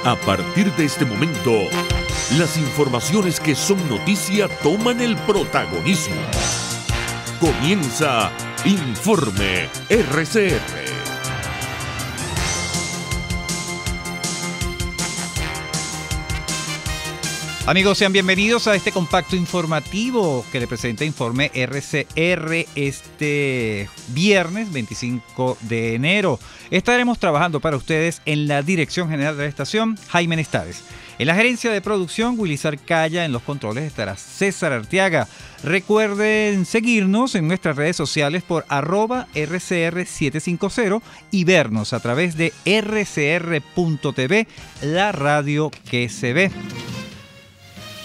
A partir de este momento, las informaciones que son noticia toman el protagonismo. Comienza Informe RCR. Amigos, sean bienvenidos a este compacto informativo que le presenta Informe RCR este viernes 25 de enero. Estaremos trabajando para ustedes en la Dirección General de la Estación, Jaime Nestares. En la gerencia de producción, Wilizar Calla. En los controles estará César Arteaga. Recuerden seguirnos en nuestras redes sociales por @RCR750 y vernos a través de rcr.tv, la radio que se ve.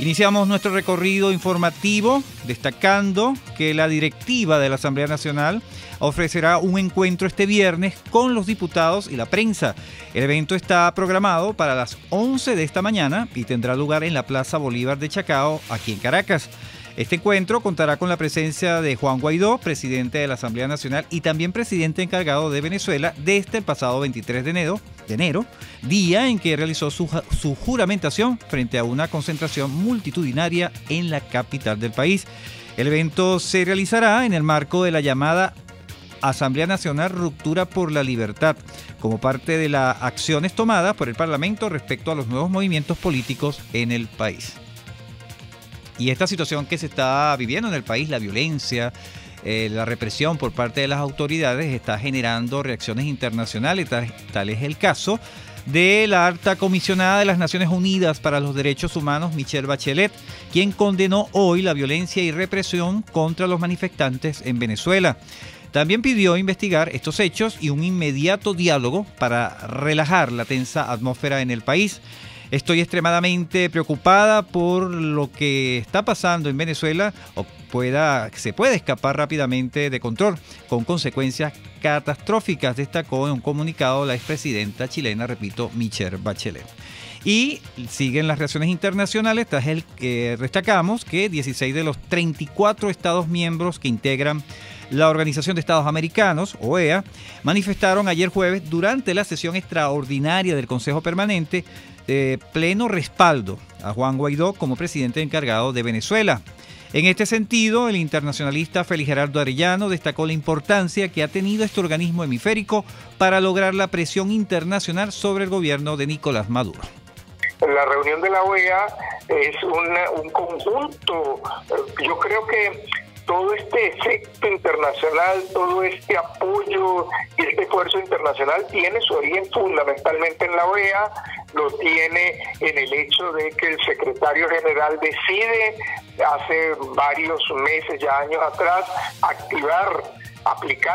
Iniciamos nuestro recorrido informativo destacando que la directiva de la Asamblea Nacional ofrecerá un encuentro este viernes con los diputados y la prensa. El evento está programado para las 11 de esta mañana y tendrá lugar en la Plaza Bolívar de Chacao, aquí en Caracas. Este encuentro contará con la presencia de Juan Guaidó, presidente de la Asamblea Nacional y también presidente encargado de Venezuela desde el pasado 23 de enero, día en que realizó su juramentación frente a una concentración multitudinaria en la capital del país. El evento se realizará en el marco de la llamada Asamblea Nacional Ruptura por la Libertad, como parte de las acciones tomadas por el Parlamento respecto a los nuevos movimientos políticos en el país. Y esta situación que se está viviendo en el país, la violencia, la represión por parte de las autoridades, está generando reacciones internacionales. Tal es el caso de la alta comisionada de las Naciones Unidas para los Derechos Humanos, Michelle Bachelet, quien condenó hoy la violencia y represión contra los manifestantes en Venezuela. También pidió investigar estos hechos y un inmediato diálogo para relajar la tensa atmósfera en el país. Estoy extremadamente preocupada por lo que está pasando en Venezuela se puede escapar rápidamente de control con consecuencias catastróficas, destacó en un comunicado la expresidenta chilena, repito, Michelle Bachelet. Y siguen las reacciones internacionales, tras el que destacamos que 16 de los 34 Estados miembros que integran la Organización de Estados Americanos, OEA, manifestaron ayer jueves durante la sesión extraordinaria del Consejo Permanente pleno respaldo a Juan Guaidó como presidente encargado de Venezuela. En este sentido, el internacionalista Félix Geraldo Arellano destacó la importancia que ha tenido este organismo hemisférico para lograr la presión internacional sobre el gobierno de Nicolás Maduro. La reunión de la OEA es un conjunto. Yo creo que todo este efecto internacional, todo este apoyo y este esfuerzo internacional tiene su origen fundamentalmente en la OEA, lo tiene en el hecho de que el secretario general decide hace varios meses, ya años atrás, aplicar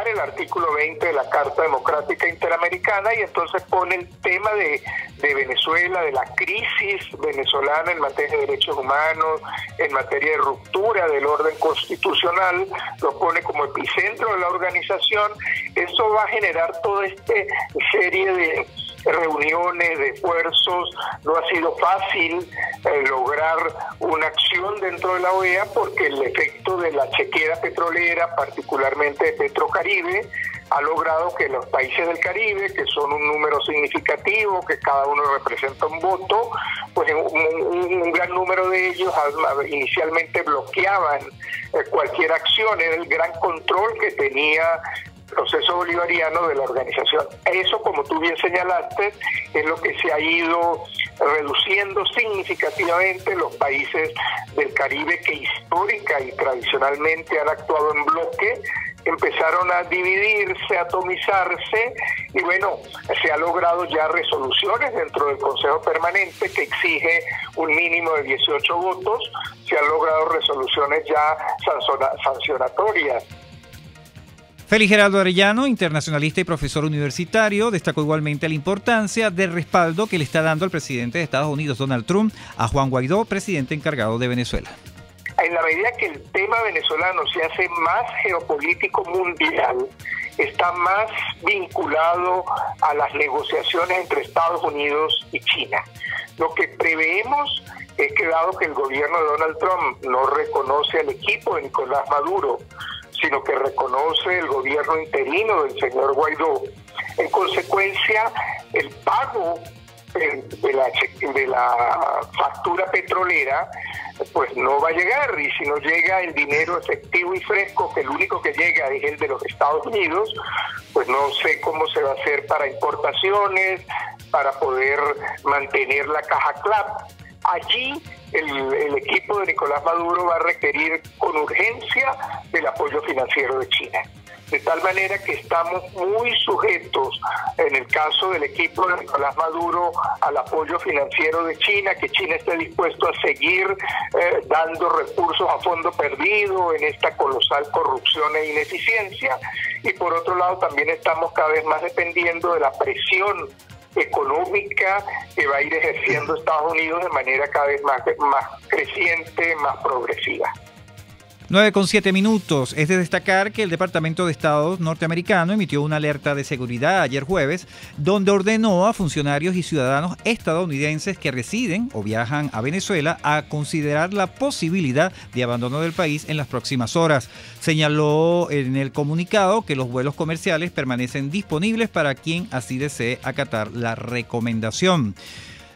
el artículo 20 de la Carta Democrática Interamericana y entonces pone el tema de Venezuela, de la crisis venezolana en materia de derechos humanos, en materia de ruptura del orden constitucional, lo pone como epicentro de la organización. Eso va a generar toda esta serie de reuniones, de esfuerzos. No ha sido fácil lograr una acción dentro de la OEA porque el efecto de la chequera petrolera, particularmente de Petrocaribe, ha logrado que los países del Caribe, que son un número significativo, que cada uno representa un voto, pues un gran número de ellos inicialmente bloqueaban cualquier acción. Era el gran control que tenía proceso bolivariano de la organización. Eso, como tú bien señalaste, es lo que se ha ido reduciendo significativamente. Los países del Caribe que histórica y tradicionalmente han actuado en bloque empezaron a dividirse, a atomizarse y bueno, se ha logrado ya resoluciones dentro del Consejo Permanente que exige un mínimo de 18 votos, se han logrado resoluciones ya sancionatorias. Félix Geraldo Arellano, internacionalista y profesor universitario, destacó igualmente la importancia del respaldo que le está dando el presidente de Estados Unidos, Donald Trump, a Juan Guaidó, presidente encargado de Venezuela. En la medida que el tema venezolano se hace más geopolítico mundial, está más vinculado a las negociaciones entre Estados Unidos y China. Lo que preveemos es que, dado que el gobierno de Donald Trump no reconoce al equipo de Nicolás Maduro, sino que reconoce el gobierno interino del señor Guaidó, en consecuencia, el pago de la factura petrolera, pues no va a llegar. Y si no llega el dinero efectivo y fresco, que el único que llega es el de los Estados Unidos, pues no sé cómo se va a hacer para importaciones, para poder mantener la caja CLAP. Allí el equipo de Nicolás Maduro va a requerir con urgencia el apoyo financiero de China. De tal manera que estamos muy sujetos, en el caso del equipo de Nicolás Maduro, al apoyo financiero de China, que China esté dispuesto a seguir dando recursos a fondo perdido en esta colosal corrupción e ineficiencia. Y por otro lado también estamos cada vez más dependiendo de la presión económica que va a ir ejerciendo Estados Unidos de manera cada vez más creciente, más progresiva. 9:07. Es de destacar que el Departamento de Estado norteamericano emitió una alerta de seguridad ayer jueves, donde ordenó a funcionarios y ciudadanos estadounidenses que residen o viajan a Venezuela a considerar la posibilidad de abandono del país en las próximas horas. Señaló en el comunicado que los vuelos comerciales permanecen disponibles para quien así desee acatar la recomendación.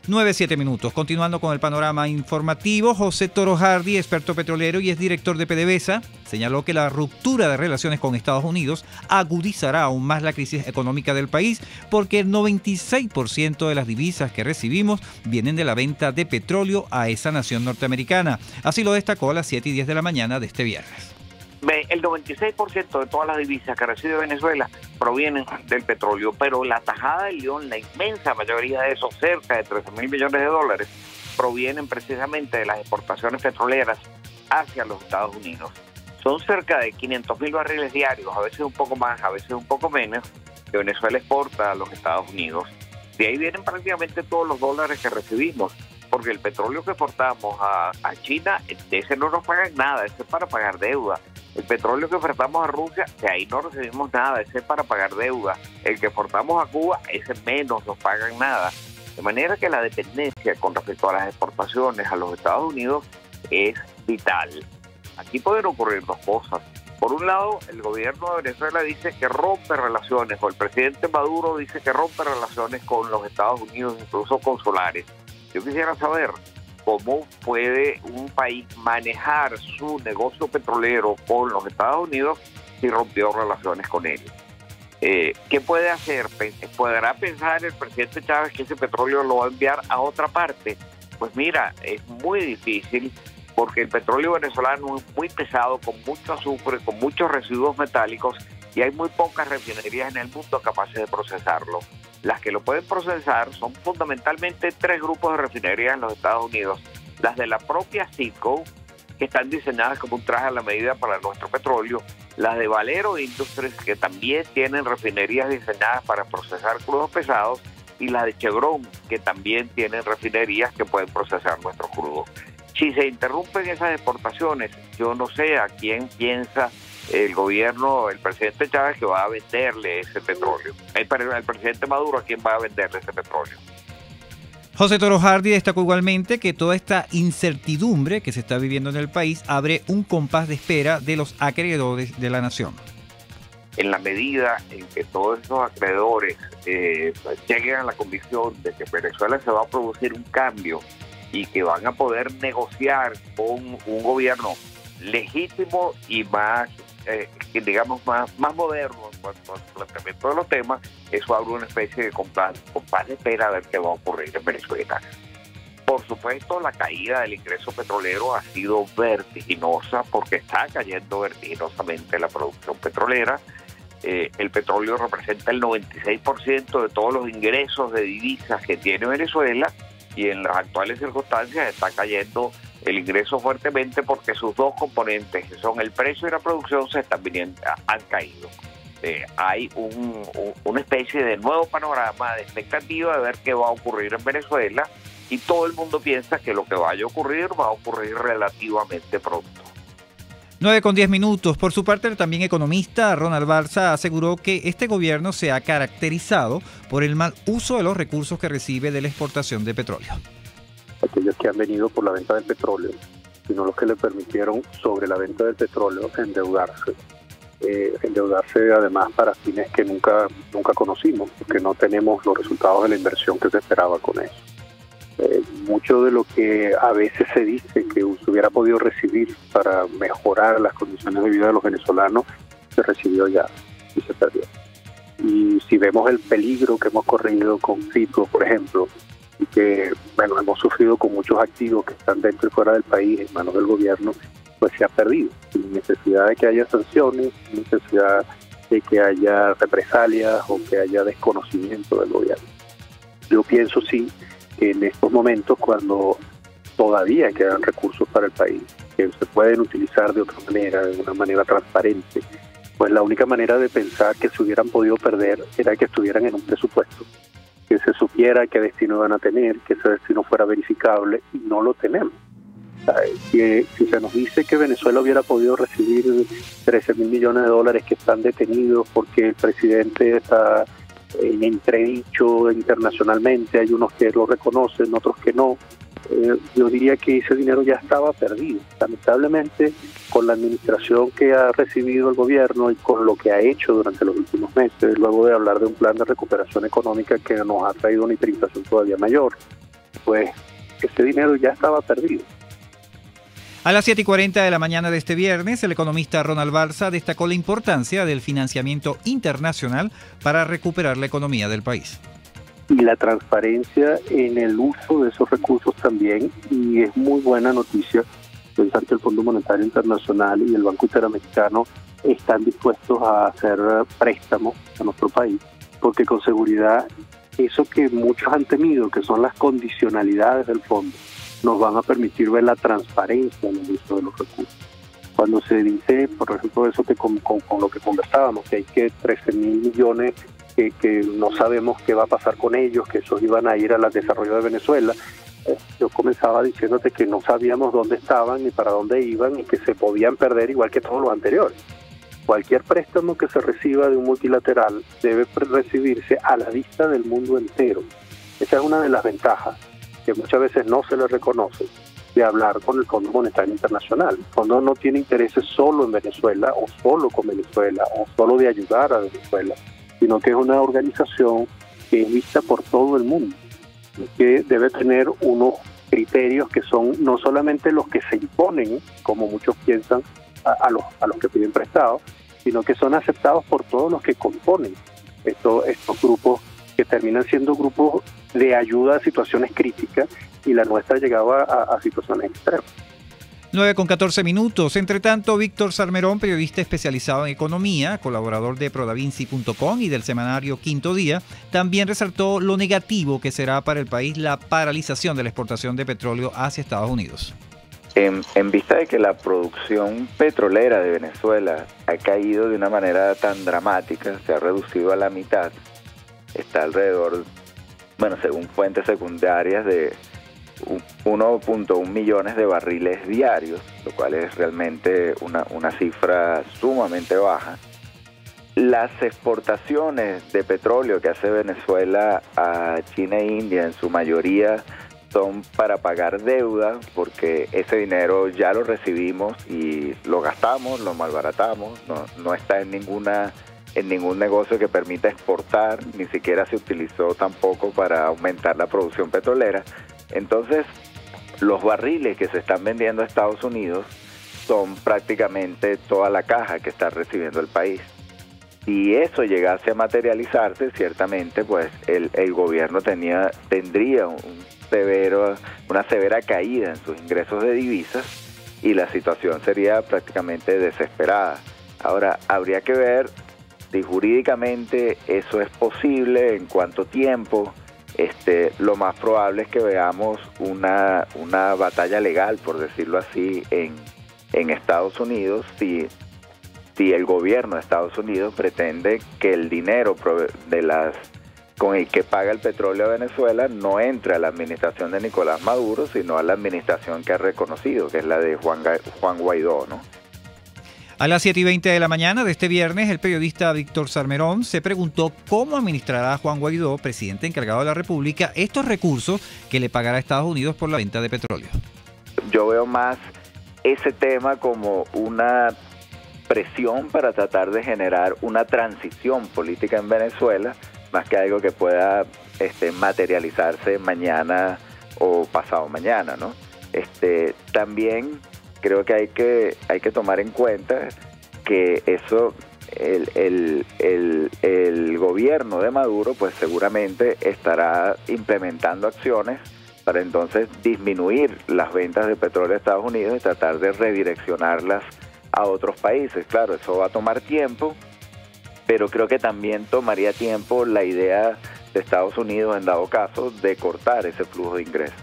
9:07. Continuando con el panorama informativo, José Toro Hardy, experto petrolero y es director de PDVSA, señaló que la ruptura de relaciones con Estados Unidos agudizará aún más la crisis económica del país porque el 96% de las divisas que recibimos vienen de la venta de petróleo a esa nación norteamericana. Así lo destacó a las 7:10 de la mañana de este viernes. El 96% de todas las divisas que recibe Venezuela provienen del petróleo, pero la tajada del león, la inmensa mayoría de esos, cerca de 13.000 millones de dólares, provienen precisamente de las exportaciones petroleras hacia los Estados Unidos. Son cerca de 500.000 barriles diarios, a veces un poco más, a veces un poco menos, que Venezuela exporta a los Estados Unidos. De ahí vienen prácticamente todos los dólares que recibimos, porque el petróleo que exportamos a China, de ese no nos pagan nada, ese es para pagar deuda. El petróleo que exportamos a Rusia, de ahí no recibimos nada, ese es para pagar deuda. El que exportamos a Cuba, ese menos nos pagan nada. De manera que la dependencia con respecto a las exportaciones a los Estados Unidos es vital. Aquí pueden ocurrir dos cosas. Por un lado, el gobierno de Venezuela dice que rompe relaciones, o el presidente Maduro dice que rompe relaciones con los Estados Unidos, incluso consulares. Yo quisiera saber cómo puede un país manejar su negocio petrolero con los Estados Unidos si rompió relaciones con él. ¿Qué puede hacer? ¿Podrá pensar el presidente Chávez que ese petróleo lo va a enviar a otra parte? Pues mira, es muy difícil porque el petróleo venezolano es muy pesado, con mucho azufre, con muchos residuos metálicos, y hay muy pocas refinerías en el mundo capaces de procesarlo. Las que lo pueden procesar son fundamentalmente 3 grupos de refinerías en los Estados Unidos. Las de la propia CITGO, que están diseñadas como un traje a la medida para nuestro petróleo. Las de Valero Industries, que también tienen refinerías diseñadas para procesar crudos pesados. Y las de Chevron, que también tienen refinerías que pueden procesar nuestro crudo. Si se interrumpen esas exportaciones, yo no sé a quién piensa el gobierno, el presidente Chávez, que va a venderle ese petróleo. El presidente Maduro, ¿a quién va a venderle ese petróleo? José Toro Hardy destacó igualmente que toda esta incertidumbre que se está viviendo en el país abre un compás de espera de los acreedores de la nación. En la medida en que todos esos acreedores lleguen a la convicción de que Venezuela se va a producir un cambio y que van a poder negociar con un gobierno legítimo y más, digamos, más moderno en cuanto al planteamiento de los temas, eso abre una especie de compás de espera a ver qué va a ocurrir en Venezuela. Por supuesto, la caída del ingreso petrolero ha sido vertiginosa porque está cayendo vertiginosamente la producción petrolera. El petróleo representa el 96% de todos los ingresos de divisas que tiene Venezuela, y en las actuales circunstancias está cayendo el ingreso fuertemente porque sus dos componentes, que son el precio y la producción, han caído. Hay una especie de nuevo panorama de expectativa de ver qué va a ocurrir en Venezuela, y todo el mundo piensa que lo que vaya a ocurrir va a ocurrir relativamente pronto. 9:10. Por su parte, el también economista Ronald Balsa aseguró que este gobierno se ha caracterizado por el mal uso de los recursos que recibe de la exportación de petróleo. Aquellos que han venido por la venta del petróleo, sino los que le permitieron sobre la venta del petróleo endeudarse. endeudarse además para fines que nunca conocimos, porque no tenemos los resultados de la inversión que se esperaba con eso. Mucho de lo que a veces se dice que se hubiera podido recibir para mejorar las condiciones de vida de los venezolanos, se recibió ya y se perdió. Y si vemos el peligro que hemos corrido con Citgo, por ejemplo, y que hemos sufrido con muchos activos que están dentro y fuera del país en manos del gobierno, pues se ha perdido, sin necesidad de que haya sanciones, sin necesidad de que haya represalias o que haya desconocimiento del gobierno. Yo pienso sí que en estos momentos, cuando todavía quedan recursos para el país, que se pueden utilizar de otra manera, de una manera transparente, pues la única manera de pensar que se hubieran podido perder era que estuvieran en un presupuesto, que se supiera qué destino van a tener, que ese destino fuera verificable, y no lo tenemos. Si se nos dice que Venezuela hubiera podido recibir 13.000 millones de dólares que están detenidos porque el presidente está en entredicho internacionalmente, hay unos que lo reconocen, otros que no, yo diría que ese dinero ya estaba perdido. Lamentablemente, con la administración que ha recibido el gobierno y con lo que ha hecho durante los últimos meses, luego de hablar de un plan de recuperación económica que nos ha traído una hiperinflación todavía mayor, pues ese dinero ya estaba perdido. A las 7:40 de la mañana de este viernes, el economista Ronald Balsa destacó la importancia del financiamiento internacional para recuperar la economía del país. Y la transparencia en el uso de esos recursos también, y es muy buena noticia pensar que el Fondo Monetario Internacional y el Banco Interamericano están dispuestos a hacer préstamos a nuestro país, porque con seguridad eso que muchos han temido, que son las condicionalidades del fondo, nos van a permitir ver la transparencia en el uso de los recursos. Cuando se dice, por ejemplo, eso que con lo que conversábamos, que hay que 13.000 millones que no sabemos qué va a pasar con ellos, que esos iban a ir al desarrollo de Venezuela, yo comenzaba diciéndote que no sabíamos dónde estaban ni para dónde iban y que se podían perder igual que todos los anteriores. Cualquier préstamo que se reciba de un multilateral debe recibirse a la vista del mundo entero. Esa es una de las ventajas que muchas veces no se le reconoce de hablar con el Fondo Monetario Internacional. El fondo no tiene intereses solo en Venezuela o solo con Venezuela o solo de ayudar a Venezuela, sino que es una organización que es vista por todo el mundo, que debe tener unos criterios que son no solamente los que se imponen, como muchos piensan, a los que piden prestado, sino que son aceptados por todos los que componen estos grupos, que terminan siendo grupos de ayuda a situaciones críticas, y la nuestra llegaba a situaciones extremas. 9:14. Entre tanto, Víctor Salmerón, periodista especializado en economía, colaborador de prodavinci.com y del semanario Quinto Día, también resaltó lo negativo que será para el país la paralización de la exportación de petróleo hacia Estados Unidos. En vista de que la producción petrolera de Venezuela ha caído de una manera tan dramática, se ha reducido a la mitad, está alrededor, según fuentes secundarias, de 1.1 millones de barriles diarios, lo cual es realmente una cifra sumamente baja. Las exportaciones de petróleo que hace Venezuela a China e India en su mayoría son para pagar deuda, porque ese dinero ya lo recibimos y lo gastamos, lo malbaratamos, no está en ningún negocio que permita exportar, ni siquiera se utilizó tampoco para aumentar la producción petrolera. Entonces, los barriles que se están vendiendo a Estados Unidos son prácticamente toda la caja que está recibiendo el país. Si eso llegase a materializarse, ciertamente pues el gobierno tendría una severa caída en sus ingresos de divisas y la situación sería prácticamente desesperada. Ahora, habría que ver si jurídicamente eso es posible, en cuánto tiempo. Lo más probable es que veamos una batalla legal, por decirlo así, en Estados Unidos, si el gobierno de Estados Unidos pretende que el dinero con el que paga el petróleo a Venezuela no entre a la administración de Nicolás Maduro, sino a la administración que ha reconocido, que es la de Juan Guaidó, ¿no? A las 7:20 de la mañana de este viernes, el periodista Víctor Salmerón se preguntó cómo administrará Juan Guaidó, presidente encargado de la República, estos recursos que le pagará a Estados Unidos por la venta de petróleo. Yo veo más ese tema como una presión para tratar de generar una transición política en Venezuela, más que algo que pueda materializarse mañana o pasado mañana, ¿no? También creo que hay que tomar en cuenta que eso, el gobierno de Maduro pues seguramente estará implementando acciones para entonces disminuir las ventas de petróleo a Estados Unidos y tratar de redireccionarlas a otros países. Claro, eso va a tomar tiempo, pero creo que también tomaría tiempo la idea de Estados Unidos, en dado caso, de cortar ese flujo de ingresos.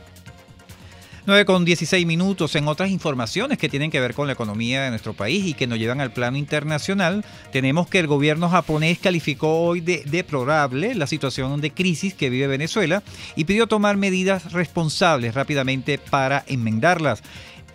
9:16 en otras informaciones que tienen que ver con la economía de nuestro país y que nos llevan al plano internacional. Tenemos que el gobierno japonés calificó hoy de deplorable la situación de crisis que vive Venezuela y pidió tomar medidas responsables rápidamente para enmendarlas.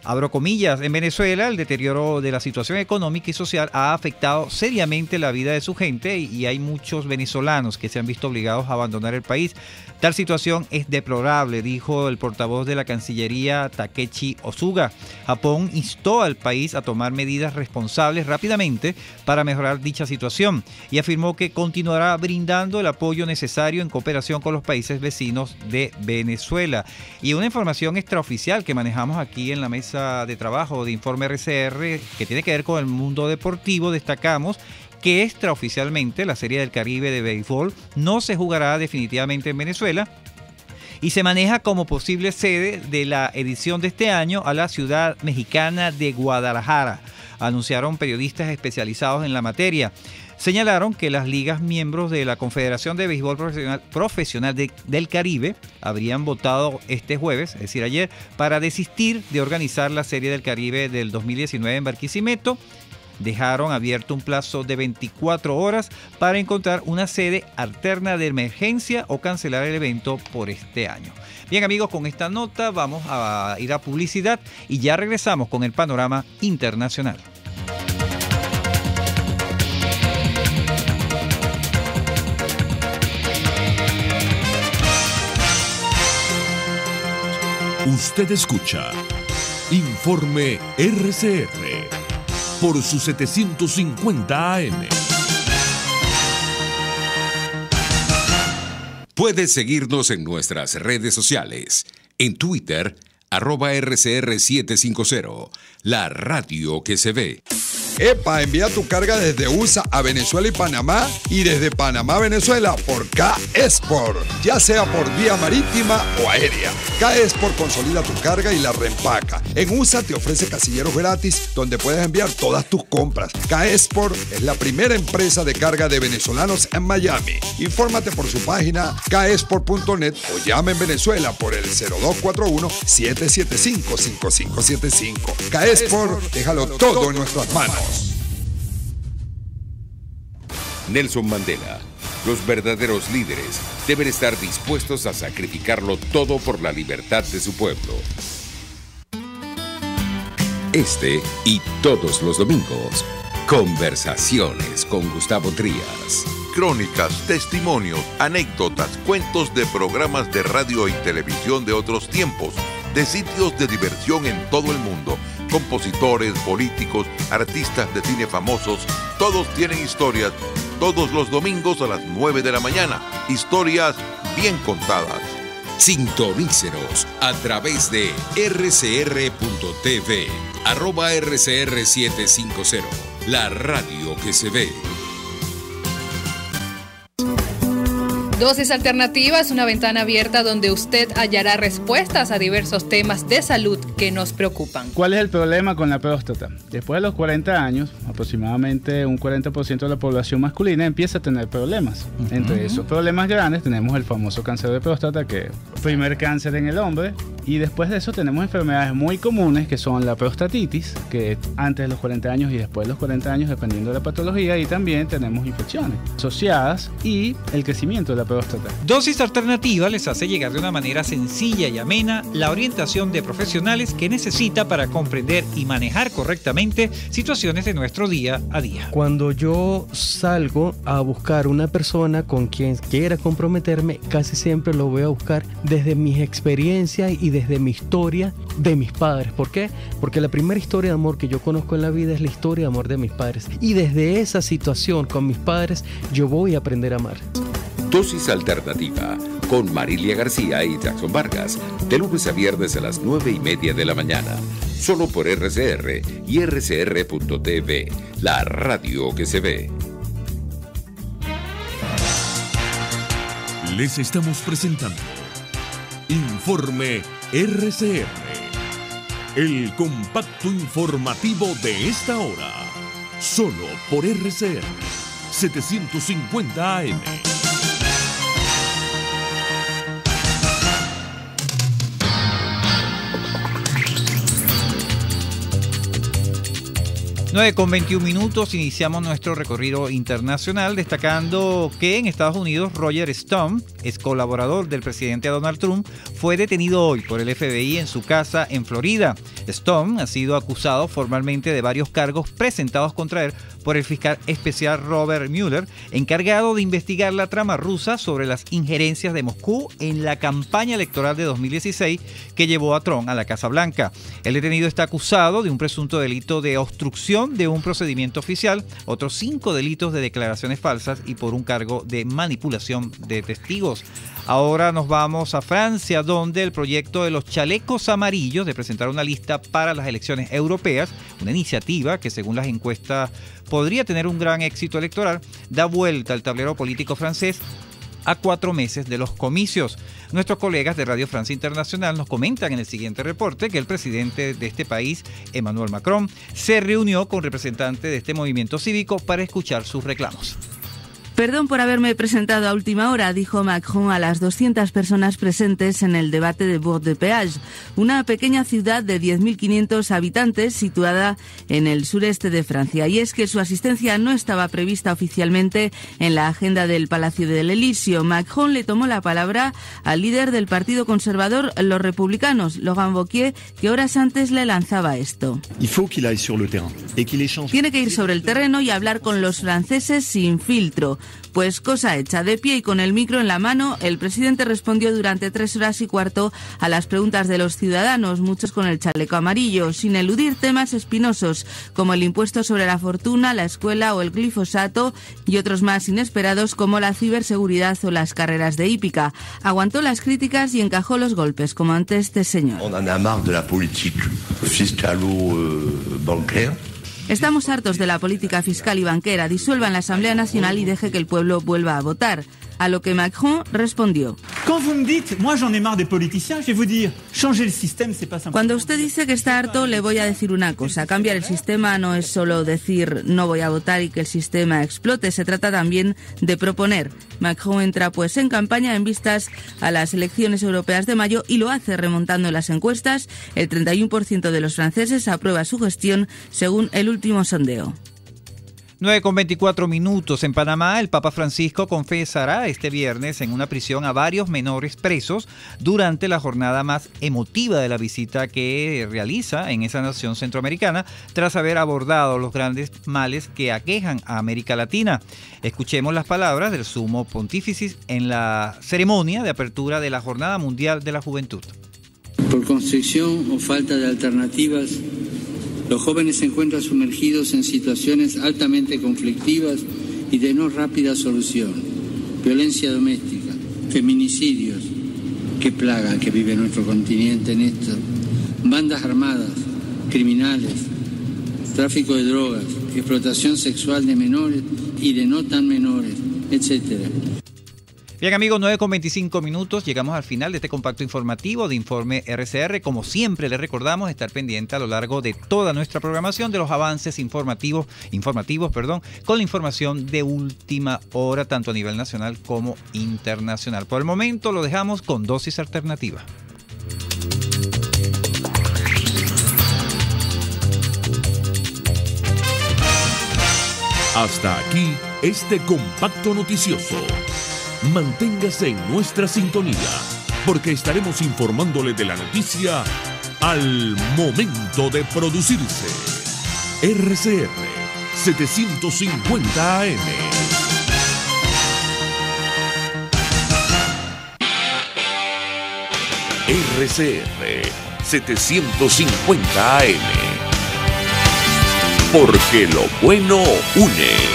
Abro comillas, en Venezuela el deterioro de la situación económica y social ha afectado seriamente la vida de su gente y hay muchos venezolanos que se han visto obligados a abandonar el país. Tal situación es deplorable, dijo el portavoz de la Cancillería Takeshi Osuga. Japón instó al país a tomar medidas responsables rápidamente para mejorar dicha situación y afirmó que continuará brindando el apoyo necesario en cooperación con los países vecinos de Venezuela. Y una información extraoficial que manejamos aquí en la mesa de trabajo de Informe RCR que tiene que ver con el mundo deportivo, destacamos que extraoficialmente la Serie del Caribe de béisbol no se jugará definitivamente en Venezuela y se maneja como posible sede de la edición de este año a la ciudad mexicana de Guadalajara, anunciaron periodistas especializados en la materia. Señalaron que las ligas miembros de la Confederación de Béisbol Profesional del Caribe habrían votado este jueves, es decir ayer, para desistir de organizar la Serie del Caribe del 2019 en Barquisimeto. Dejaron abierto un plazo de 24 horas para encontrar una sede alterna de emergencia o cancelar el evento por este año. Bien amigos, con esta nota vamos a ir a publicidad y ya regresamos con el panorama internacional. Usted escucha Informe RCR por su 750 AM. Puedes seguirnos en nuestras redes sociales. En Twitter, @RCR750, la radio que se ve. ¡Epa! Envía tu carga desde USA a Venezuela y Panamá y desde Panamá a Venezuela por K-Export, ya sea por vía marítima o aérea. K-Export consolida tu carga y la reempaca. En USA te ofrece casilleros gratis donde puedes enviar todas tus compras. K-Export es la primera empresa de carga de venezolanos en Miami. Infórmate por su página kexport.net o llama en Venezuela por el 0241-775-5575. K-Export, déjalo todo en nuestras manos. Nelson Mandela: los verdaderos líderes deben estar dispuestos a sacrificarlo todo por la libertad de su pueblo. Este y todos los domingos, conversaciones con Gustavo Trías. Crónicas, testimonios, anécdotas, cuentos de programas de radio y televisión de otros tiempos, de sitios de diversión en todo el mundo, compositores, políticos, artistas de cine famosos, todos tienen historias, todos los domingos a las 9 de la mañana, historias bien contadas. Sintonícenos a través de rcr.tv, @RCR750, la radio que se ve. Dosis Alternativa es una ventana abierta donde usted hallará respuestas a diversos temas de salud que nos preocupan. ¿Cuál es el problema con la próstata? Después de los 40 años, aproximadamente un 40% de la población masculina empieza a tener problemas. Entre esos problemas grandes tenemos el famoso cáncer de próstata, que es el primer cáncer en el hombre. Y después de eso tenemos enfermedades muy comunes que son la prostatitis, que antes de los 40 años y después de los 40 años dependiendo de la patología, y también tenemos infecciones asociadas y el crecimiento de la próstata. Dosis Alternativa les hace llegar de una manera sencilla y amena la orientación de profesionales que necesita para comprender y manejar correctamente situaciones de nuestro día a día. Cuando yo salgo a buscar una persona con quien quiera comprometerme, casi siempre lo voy a buscar desde mis experiencias y desde mi historia de mis padres. ¿Por qué? Porque la primera historia de amor que yo conozco en la vida es la historia de amor de mis padres. Y desde esa situación con mis padres, yo voy a aprender a amar. Dosis Alternativa con Marilia García y Jackson Vargas, de lunes a viernes a las 9:30 de la mañana, solo por RCR y rcr.tv, la radio que se ve. Les estamos presentando Informe RCR, el compacto informativo de esta hora, solo por RCR 750 AM. Con 21 minutos iniciamos nuestro recorrido internacional, destacando que en Estados Unidos Roger Stone, ex colaborador del presidente Donald Trump, fue detenido hoy por el FBI en su casa en Florida. Stone ha sido acusado formalmente de varios cargos presentados contra él por el fiscal especial Robert Mueller, encargado de investigar la trama rusa sobre las injerencias de Moscú en la campaña electoral de 2016 que llevó a Trump a la Casa Blanca. El detenido está acusado de un presunto delito de obstrucción de un procedimiento oficial, otros 5 delitos de declaraciones falsas y por un cargo de manipulación de testigos. Ahora nos vamos a Francia, donde el proyecto de los chalecos amarillos de presentar una lista para las elecciones europeas, una iniciativa que según las encuestas podría tener un gran éxito electoral, da vuelta al tablero político francés a 4 meses de los comicios. Nuestros colegas de Radio Francia Internacional nos comentan en el siguiente reporte que el presidente de este país, Emmanuel Macron, se reunió con representantes de este movimiento cívico para escuchar sus reclamos. Perdón por haberme presentado a última hora, dijo Macron a las 200 personas presentes en el debate de Bourg-de-Péage, una pequeña ciudad de 10.500 habitantes situada en el sureste de Francia. Y es que su asistencia no estaba prevista oficialmente en la agenda del Palacio del Elíseo. Macron le tomó la palabra al líder del Partido Conservador, los Republicanos, Laurent Wauquiez, que horas antes le lanzaba esto. Tiene que ir sobre el terreno y hablar con los franceses sin filtro. Pues cosa hecha, de pie y con el micro en la mano, el presidente respondió durante 3 horas y cuarto a las preguntas de los ciudadanos, muchos con el chaleco amarillo, sin eludir temas espinosos como el impuesto sobre la fortuna, la escuela o el glifosato, y otros más inesperados como la ciberseguridad o las carreras de hípica. Aguantó las críticas y encajó los golpes, como ante este señor. On en a marre de la politique fiscalo-bancaire. Estamos hartos de la política fiscal y banquera. Disuelvan la Asamblea Nacional y deje que el pueblo vuelva a votar. A lo que Macron respondió. Cuando usted dice que está harto, le voy a decir una cosa. Cambiar el sistema no es solo decir no voy a votar y que el sistema explote. Se trata también de proponer. Macron entra pues en campaña en vistas a las elecciones europeas de mayo y lo hace remontando las encuestas. El 31% de los franceses aprueba su gestión según el último sondeo. 9:24 minutos. En Panamá, el Papa Francisco confesará este viernes en una prisión a varios menores presos durante la jornada más emotiva de la visita que realiza en esa nación centroamericana tras haber abordado los grandes males que aquejan a América Latina. Escuchemos las palabras del Sumo Pontífice en la ceremonia de apertura de la Jornada Mundial de la Juventud. Por constricción o falta de alternativas, los jóvenes se encuentran sumergidos en situaciones altamente conflictivas y de no rápida solución. Violencia doméstica, feminicidios, qué plaga que vive nuestro continente en esto. Bandas armadas, criminales, tráfico de drogas, explotación sexual de menores y de no tan menores, etcétera. Bien amigos, 9:25 minutos, llegamos al final de este compacto informativo de Informe RCR. Como siempre les recordamos estar pendiente a lo largo de toda nuestra programación de los avances informativos, con la información de última hora, tanto a nivel nacional como internacional. Por el momento lo dejamos con Dosis Alternativa. Hasta aquí este compacto noticioso. Manténgase en nuestra sintonía, porque estaremos informándole de la noticia al momento de producirse. RCR 750 AM. RCR 750 AM. Porque lo bueno une.